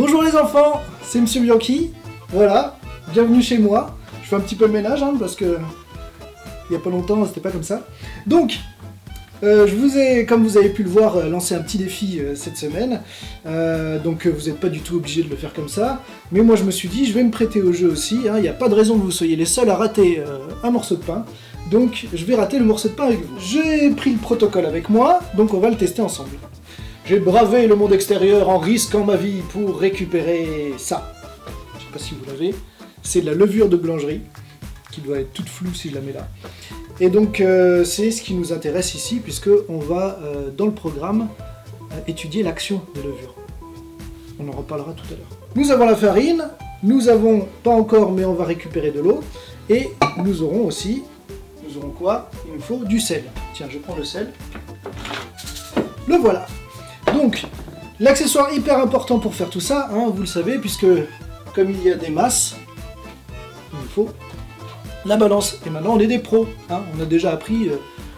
Bonjour les enfants, c'est Monsieur Bianchi, voilà, bienvenue chez moi. Je fais un petit peu le ménage, parce que il n'y a pas longtemps, c'était pas comme ça. Donc, je vous ai, comme vous avez pu le voir, lancé un petit défi cette semaine. Donc vous n'êtes pas du tout obligé de le faire comme ça. Mais moi je me suis dit, je vais me prêter au jeu aussi. Il n'y a pas de raison que vous soyez les seuls à rater un morceau de pain. Donc je vais rater le morceau de pain avec vous. J'ai pris le protocole avec moi, donc on va le tester ensemble. J'ai bravé le monde extérieur en risquant ma vie pour récupérer ça. Je sais pas si vous l'avez. C'est de la levure de boulangerie, qui doit être toute floue si je la mets là. Et donc c'est ce qui nous intéresse ici, puisqu'on va, dans le programme, étudier l'action des levures. On en reparlera tout à l'heure. Nous avons la farine, nous avons, pas encore, mais on va récupérer de l'eau, et nous aurons aussi, quoi? Il nous faut du sel. Tiens, je prends le sel. Le voilà. Donc, l'accessoire hyper important pour faire tout ça, vous le savez, puisque comme il y a des masses, il nous faut la balance. Et maintenant on est des pros, on a déjà appris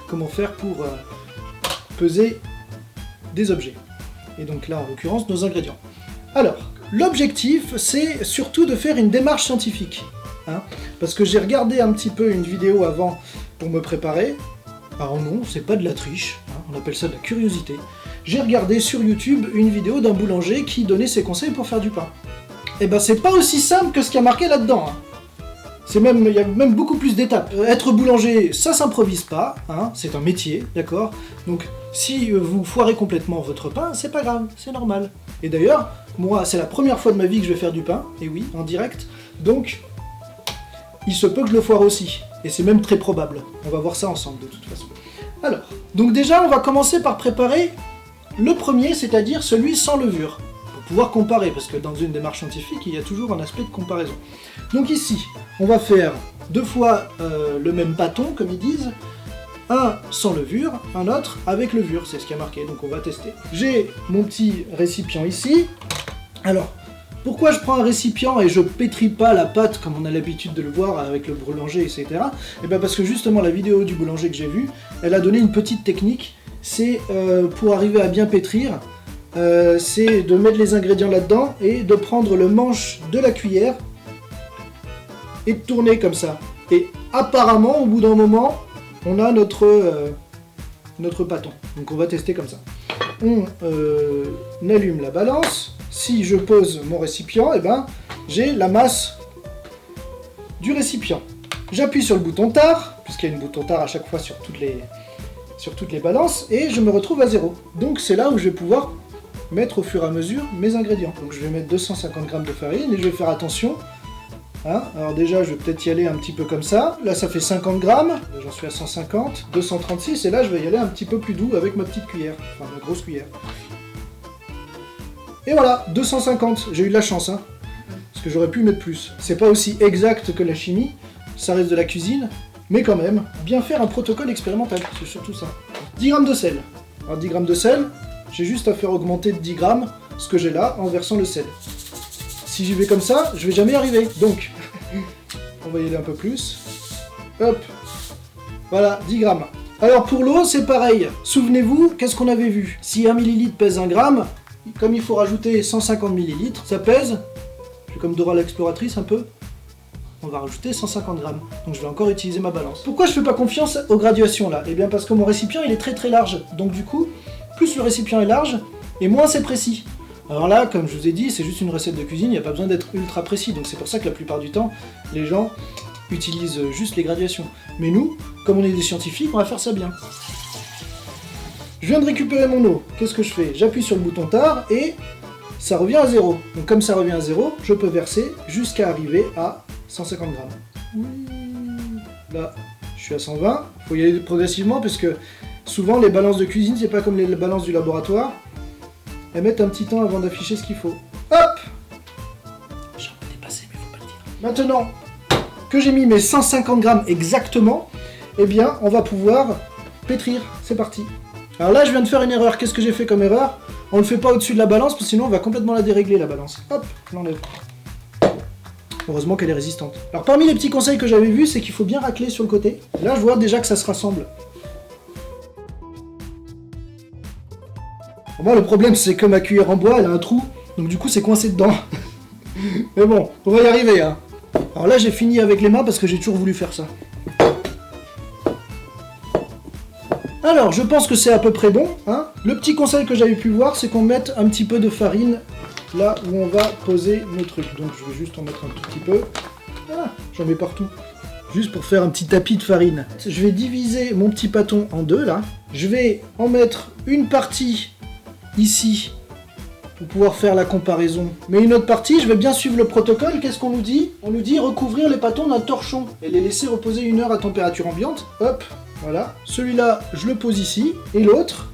comment faire pour peser des objets. Et donc là en l'occurrence nos ingrédients. Alors, l'objectif c'est surtout de faire une démarche scientifique. Parce que j'ai regardé un petit peu une vidéo avant pour me préparer. Alors non, c'est pas de la triche, on appelle ça de la curiosité. J'ai regardé sur YouTube une vidéo d'un boulanger qui donnait ses conseils pour faire du pain. Et ben c'est pas aussi simple que ce qu'il y a marqué là-dedans. Il y a même beaucoup plus d'étapes. Être boulanger, ça s'improvise pas, c'est un métier, d'accord? Donc si vous foirez complètement votre pain, c'est pas grave, c'est normal. Et d'ailleurs, moi, c'est la première fois de ma vie que je vais faire du pain, et oui, en direct, donc il se peut que je le foire aussi. Et c'est même très probable. On va voir ça ensemble de toute façon. Alors, donc déjà, on va commencer par préparer le premier, c'est-à-dire celui sans levure. Pour pouvoir comparer, parce que dans une démarche scientifique, il y a toujours un aspect de comparaison. Donc ici, on va faire 2 fois le même bâton, comme ils disent, un sans levure, un autre avec levure, c'est ce qui a marqué, donc on va tester. J'ai mon petit récipient ici. Alors, pourquoi je prends un récipient et je pétris pas la pâte comme on a l'habitude de le voir avec le boulanger, etc. Et bien parce que justement la vidéo du boulanger que j'ai vue, elle a donné une petite technique, c'est pour arriver à bien pétrir, c'est de mettre les ingrédients là-dedans et de prendre le manche de la cuillère et de tourner comme ça. Et apparemment, au bout d'un moment, on a notre pâton. Donc on va tester comme ça. On allume la balance. Si je pose mon récipient, j'ai la masse du récipient. J'appuie sur le bouton tard, puisqu'il y a une bouton tard à chaque fois sur toutes les balances, et je me retrouve à 0. Donc c'est là où je vais pouvoir mettre au fur et à mesure mes ingrédients. Donc je vais mettre 250 g de farine, et je vais faire attention. Alors déjà, je vais peut-être y aller un petit peu comme ça. Là, ça fait 50 grammes. J'en suis à 150, 236, et là, je vais y aller un petit peu plus doux avec ma petite cuillère, enfin ma grosse cuillère. Et voilà, 250. J'ai eu de la chance, parce que j'aurais pu mettre plus. C'est pas aussi exact que la chimie, ça reste de la cuisine, mais quand même, bien faire un protocole expérimental, c'est surtout ça. 10 g de sel. Alors 10 g de sel, j'ai juste à faire augmenter de 10 g ce que j'ai là en versant le sel. Si j'y vais comme ça, je vais jamais y arriver. Donc, on va y aller un peu plus. Hop. Voilà, 10 g. Alors pour l'eau, c'est pareil. Souvenez-vous, qu'est-ce qu'on avait vu? Si 1 ml pèse 1 g, comme il faut rajouter 150 ml, ça pèse, je fais comme Dora l'exploratrice un peu, on va rajouter 150 g. Donc je vais encore utiliser ma balance. Pourquoi je fais pas confiance aux graduations là? Eh bien parce que mon récipient il est très très large. Donc du coup, plus le récipient est large, et moins c'est précis. Alors là, comme je vous ai dit, c'est juste une recette de cuisine, il n'y a pas besoin d'être ultra précis, donc c'est pour ça que la plupart du temps, les gens utilisent juste les graduations. Mais nous, comme on est des scientifiques, on va faire ça bien. Je viens de récupérer mon eau, qu'est-ce que je fais? J'appuie sur le bouton tard et ça revient à 0. Donc comme ça revient à 0, je peux verser jusqu'à arriver à 150 g. Là, je suis à 120, il faut y aller progressivement, parce que souvent les balances de cuisine, c'est pas comme les balances du laboratoire. Elles mettent un petit temps avant d'afficher ce qu'il faut. Hop! J'ai un peu dépassé, mais faut pas le dire. Maintenant que j'ai mis mes 150 g exactement, eh bien, on va pouvoir pétrir. C'est parti. Alors là, je viens de faire une erreur. Qu'est-ce que j'ai fait comme erreur? On le fait pas au-dessus de la balance, parce que sinon on va complètement la dérégler, la balance. Hop, je l'enlève. Heureusement qu'elle est résistante. Alors parmi les petits conseils que j'avais vus, c'est qu'il faut bien racler sur le côté. Là, je vois déjà que ça se rassemble. Moi, le problème, c'est que ma cuillère en bois, elle a un trou. Donc du coup c'est coincé dedans. Mais bon, on va y arriver hein. Alors là j'ai fini avec les mains parce que j'ai toujours voulu faire ça. Alors je pense que c'est à peu près bon, hein. Le petit conseil que j'avais pu voir, c'est qu'on mette un petit peu de farine là où on va poser nos trucs. Donc je vais juste en mettre un tout petit peu. Ah, j'en mets partout. Juste pour faire un petit tapis de farine. Je vais diviser mon petit pâton en deux là. Je vais en mettre une partie ici pour pouvoir faire la comparaison. Mais une autre partie, je vais bien suivre le protocole. Qu'est-ce qu'on nous dit? On nous dit recouvrir les pâtons d'un torchon et les laisser reposer 1 heure à température ambiante. Hop, voilà. Celui-là, je le pose ici. Et l'autre,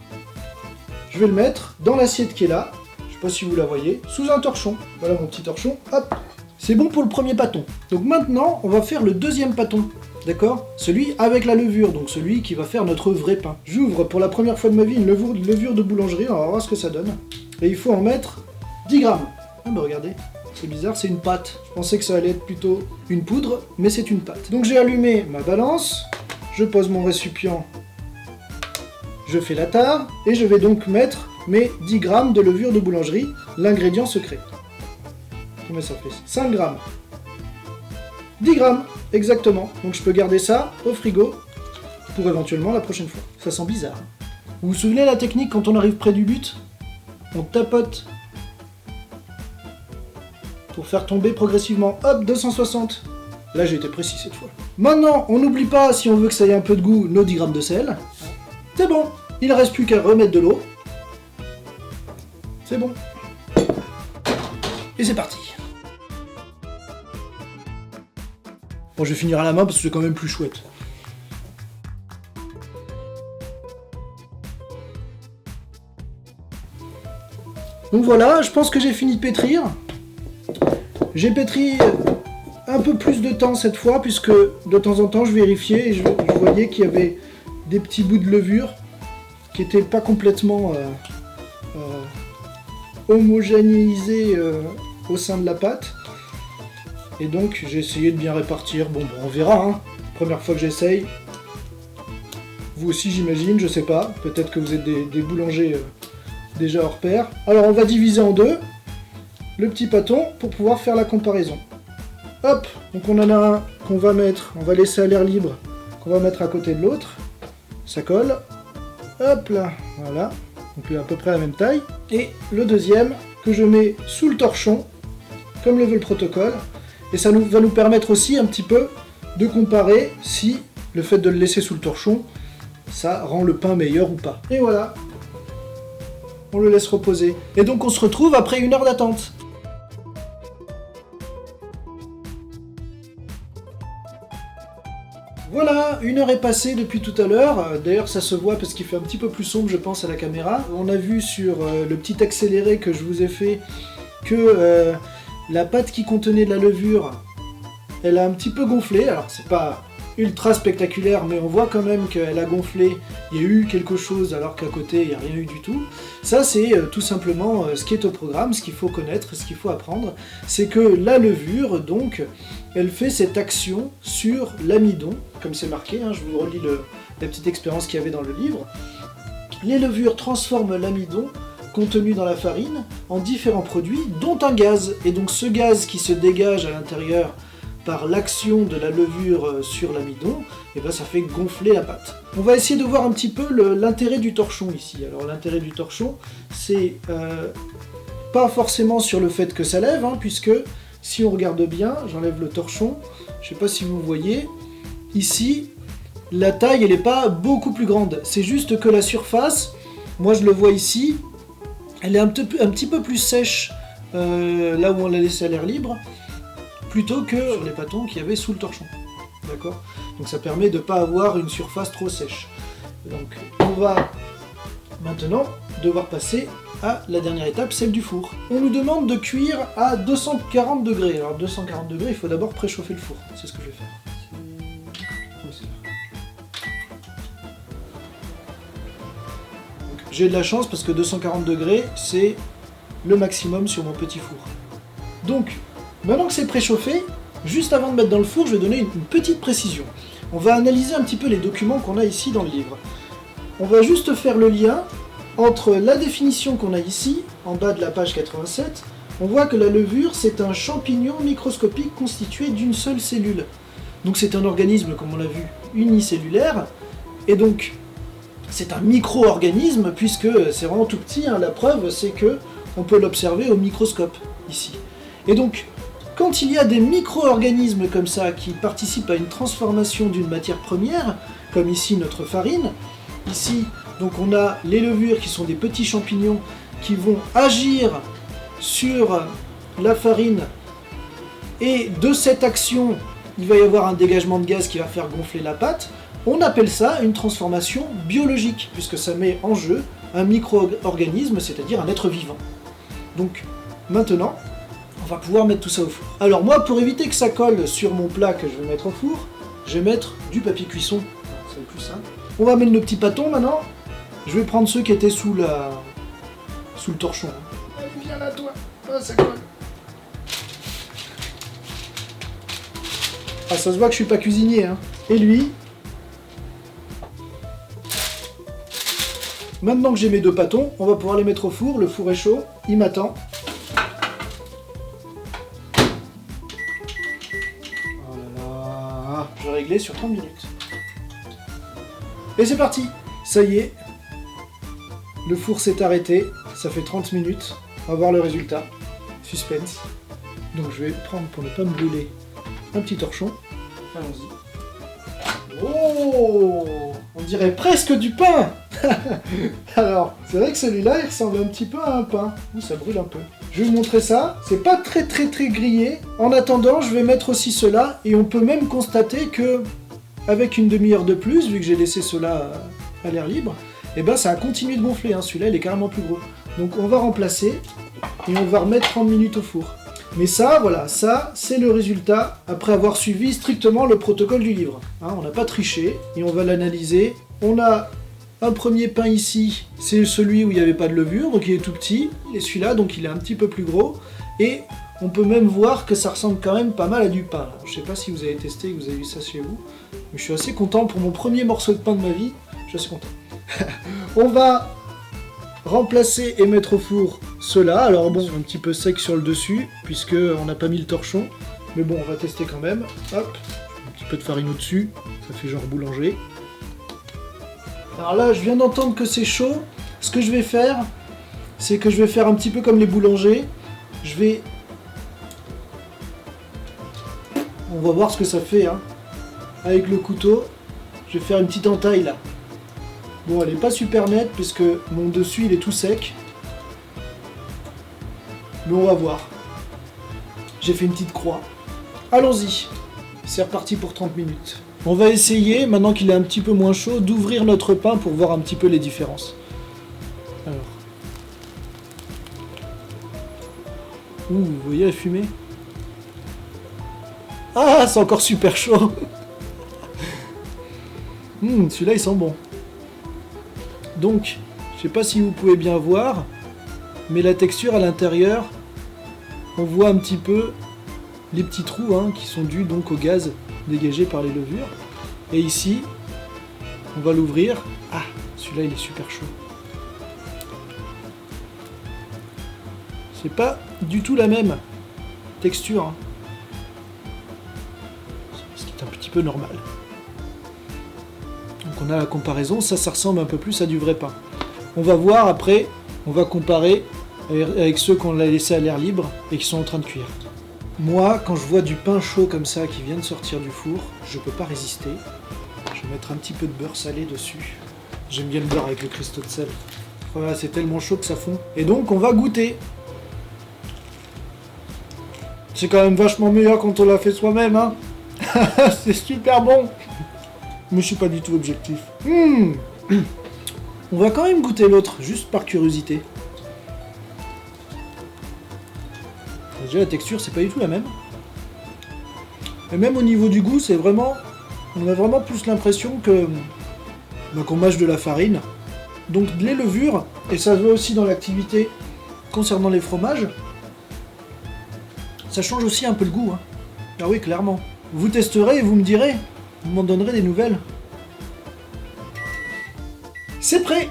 je vais le mettre dans l'assiette qui est là. Je sais pas si vous la voyez. Sous un torchon. Voilà mon petit torchon. Hop. C'est bon pour le premier pâton. Donc maintenant, on va faire le deuxième pâton. D'accord? Celui avec la levure, donc celui qui va faire notre vrai pain. J'ouvre pour la première fois de ma vie une levure de boulangerie, on va voir ce que ça donne. Et il faut en mettre 10 grammes. Ah bah regardez, c'est bizarre, c'est une pâte. Je pensais que ça allait être plutôt une poudre, mais c'est une pâte. Donc j'ai allumé ma balance, je pose mon récipient, je fais la tare, et je vais donc mettre mes 10 grammes de levure de boulangerie, l'ingrédient secret. Combien ça fait? 5 grammes. 10 grammes, exactement. Donc je peux garder ça au frigo pour éventuellement la prochaine fois. Ça sent bizarre. Vous vous souvenez la technique quand on arrive près du but? On tapote pour faire tomber progressivement. Hop, 260. Là j'ai été précis cette fois. Maintenant, on n'oublie pas, si on veut que ça ait un peu de goût, nos 10 grammes de sel. C'est bon. Il ne reste plus qu'à remettre de l'eau. C'est bon. Et c'est parti. Bon, je vais finir à la main parce que c'est quand même plus chouette. Donc voilà, je pense que j'ai fini de pétrir. J'ai pétri un peu plus de temps cette fois, puisque de temps en temps je vérifiais et je voyais qu'il y avait des petits bouts de levure qui n'étaient pas complètement homogénéisés au sein de la pâte. Et donc j'ai essayé de bien répartir. Bon, on verra, hein. Première fois que j'essaye. Vous aussi j'imagine, je sais pas. Peut-être que vous êtes des boulangers déjà hors pair. Alors on va diviser en deux le petit pâton pour pouvoir faire la comparaison. Hop, donc on en a un qu'on va mettre, on va laisser à l'air libre, qu'on va mettre à côté de l'autre. Ça colle. Hop là, voilà. Donc il est à peu près à la même taille. Et le deuxième que je mets sous le torchon, comme le veut le protocole. Et ça va nous permettre aussi un petit peu de comparer si le fait de le laisser sous le torchon, ça rend le pain meilleur ou pas. Et voilà, on le laisse reposer. Et donc on se retrouve après 1 heure d'attente. Voilà, 1 heure est passée depuis tout à l'heure. D'ailleurs ça se voit parce qu'il fait un petit peu plus sombre je pense à la caméra. On a vu sur le petit accéléré que je vous ai fait que la pâte qui contenait de la levure, elle a un petit peu gonflé. Alors c'est pas ultra spectaculaire, mais on voit quand même qu'elle a gonflé. Il y a eu quelque chose alors qu'à côté il n'y a rien eu du tout. Ça c'est tout simplement ce qui est au programme, ce qu'il faut connaître, ce qu'il faut apprendre. C'est que la levure, donc, elle fait cette action sur l'amidon, comme c'est marqué, hein, je vous relis la petite expérience qu'il y avait dans le livre. Les levures transforment l'amidon contenu dans la farine en différents produits, dont un gaz. Et donc ce gaz qui se dégage à l'intérieur par l'action de la levure sur l'amidon, et ben ça fait gonfler la pâte. On va essayer de voir un petit peu l'intérêt du torchon ici. Alors l'intérêt du torchon, c'est pas forcément sur le fait que ça lève, hein, puisque si on regarde bien, j'enlève le torchon, je sais pas si vous voyez, ici, la taille elle n'est pas beaucoup plus grande, c'est juste que la surface, moi je le vois ici, elle est un petit peu plus sèche là où on l'a laissé à l'air libre, plutôt que sur les pâtons qu'il y avait sous le torchon. D'accord ? Donc ça permet de ne pas avoir une surface trop sèche. Donc on va maintenant devoir passer à la dernière étape, celle du four. On nous demande de cuire à 240 degrés. Alors 240 degrés, il faut d'abord préchauffer le four. C'est ce que je vais faire. J'ai de la chance parce que 240 degrés, c'est le maximum sur mon petit four. Donc, maintenant que c'est préchauffé, juste avant de mettre dans le four, je vais donner une petite précision. On va analyser un petit peu les documents qu'on a ici dans le livre. On va juste faire le lien entre la définition qu'on a ici, en bas de la page 87, on voit que la levure, c'est un champignon microscopique constitué d'une seule cellule. Donc c'est un organisme, comme on l'a vu, unicellulaire, et donc c'est un micro-organisme, puisque c'est vraiment tout petit, hein. La preuve, c'est que on peut l'observer au microscope, ici. Et donc, quand il y a des micro-organismes comme ça, qui participent à une transformation d'une matière première, comme ici notre farine, ici, donc on a les levures qui sont des petits champignons qui vont agir sur la farine, et de cette action, il va y avoir un dégagement de gaz qui va faire gonfler la pâte. On appelle ça une transformation biologique, puisque ça met en jeu un micro-organisme, c'est-à-dire un être vivant. Donc, maintenant, on va pouvoir mettre tout ça au four. Alors moi, pour éviter que ça colle sur mon plat que je vais mettre au four, je vais mettre du papier cuisson. C'est le plus simple. On va mettre nos petits pâtons maintenant. Je vais prendre ceux qui étaient sous le torchon. Allez, viens là, toi. Ah, ça colle. Ah, ça se voit que je suis pas cuisinier, hein. Et lui. Maintenant que j'ai mes deux pâtons, on va pouvoir les mettre au four. Le four est chaud, il m'attend. Oh là là. Je vais régler sur 30 minutes. Et c'est parti. Ça y est. Le four s'est arrêté. Ça fait 30 minutes. On va voir le résultat. Suspense. Donc je vais prendre, pour ne pas me brûler, un petit torchon. Allons-y. Oh, on dirait presque du pain. Alors, c'est vrai que celui-là, il ressemble un petit peu à un pain. Ouh, ça brûle un peu. Je vais vous montrer ça. C'est pas très grillé. En attendant, je vais mettre aussi cela. Et on peut même constater que, avec une demi-heure de plus, vu que j'ai laissé cela à l'air libre, et ben ça a continué de gonfler. Hein. Celui-là, il est carrément plus gros. Donc on va remplacer. Et on va remettre 30 minutes au four. Mais ça, voilà, ça, c'est le résultat après avoir suivi strictement le protocole du livre. Hein, on n'a pas triché, et on va l'analyser. On a un premier pain ici, c'est celui où il n'y avait pas de levure, donc il est tout petit. Et celui-là, donc il est un petit peu plus gros. Et on peut même voir que ça ressemble quand même pas mal à du pain. Là. Je ne sais pas si vous avez testé, que vous avez vu ça chez vous. Mais je suis assez content pour mon premier morceau de pain de ma vie. Je suis assez content. On va remplacer et mettre au four cela. Alors bon, un petit peu sec sur le dessus, puisque on n'a pas mis le torchon. Mais bon, on va tester quand même. Hop, un petit peu de farine au-dessus, ça fait genre boulanger. Alors là, je viens d'entendre que c'est chaud. Ce que je vais faire, c'est que je vais faire un petit peu comme les boulangers. On va voir ce que ça fait, hein. Avec le couteau, je vais faire une petite entaille là. Bon, elle est pas super nette puisque mon dessus il est tout sec. Mais on va voir. J'ai fait une petite croix. Allons-y. C'est reparti pour 30 minutes. On va essayer, maintenant qu'il est un petit peu moins chaud, d'ouvrir notre pain pour voir un petit peu les différences. Alors. Ouh, vous voyez la fumée? Ah, c'est encore super chaud. Celui-là il sent bon. Donc, je sais pas si vous pouvez bien voir, mais la texture à l'intérieur, on voit un petit peu les petits trous hein, qui sont dus donc au gaz dégagé par les levures. Et ici, on va l'ouvrir. Ah, celui-là il est super chaud. C'est pas du tout la même texture. Hein. Ce qui est un petit peu normal. Donc on a la comparaison, ça ressemble un peu plus à du vrai pain. On va voir après, on va comparer avec ceux qu'on a laissés à l'air libre et qui sont en train de cuire. Moi, quand je vois du pain chaud comme ça qui vient de sortir du four, je peux pas résister. Je vais mettre un petit peu de beurre salé dessus. J'aime bien le beurre avec le cristaux de sel. Voilà, c'est tellement chaud que ça fond. Et donc on va goûter. C'est quand même vachement meilleur quand on l'a fait soi-même, hein. C'est super bon. Mais je suis pas du tout objectif. On va quand même goûter l'autre, juste par curiosité. Déjà la texture c'est pas du tout la même. Et même au niveau du goût c'est vraiment... On a vraiment plus l'impression que... qu'on mâche de la farine. Donc les levures, et ça se voit aussi dans l'activité concernant les fromages, ça change aussi un peu le goût. Hein. Ah oui, clairement. Vous testerez et vous me direz. Vous m'en donnerez des nouvelles. C'est prêt.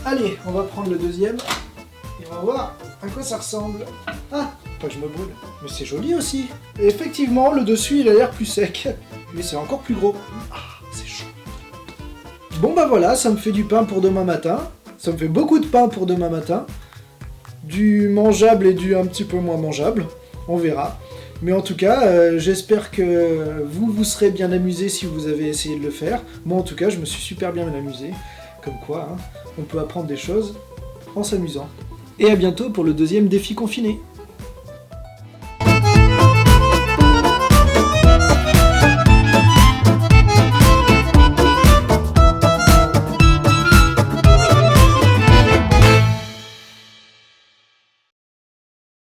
Allez, on va prendre le deuxième. Et on va voir à quoi ça ressemble. Ah, Pas que je me brûle. Mais c'est joli aussi. Et effectivement, le dessus, il a l'air plus sec. Mais c'est encore plus gros. Ah, c'est chaud. Bon bah voilà, ça me fait du pain pour demain matin. Ça me fait beaucoup de pain pour demain matin. Du mangeable et du un petit peu moins mangeable. On verra. Mais en tout cas, j'espère que vous serez bien amusés si vous avez essayé de le faire. Moi en tout cas, je me suis super bien amusé. Comme quoi, hein, on peut apprendre des choses en s'amusant. Et à bientôt pour le deuxième défi confiné.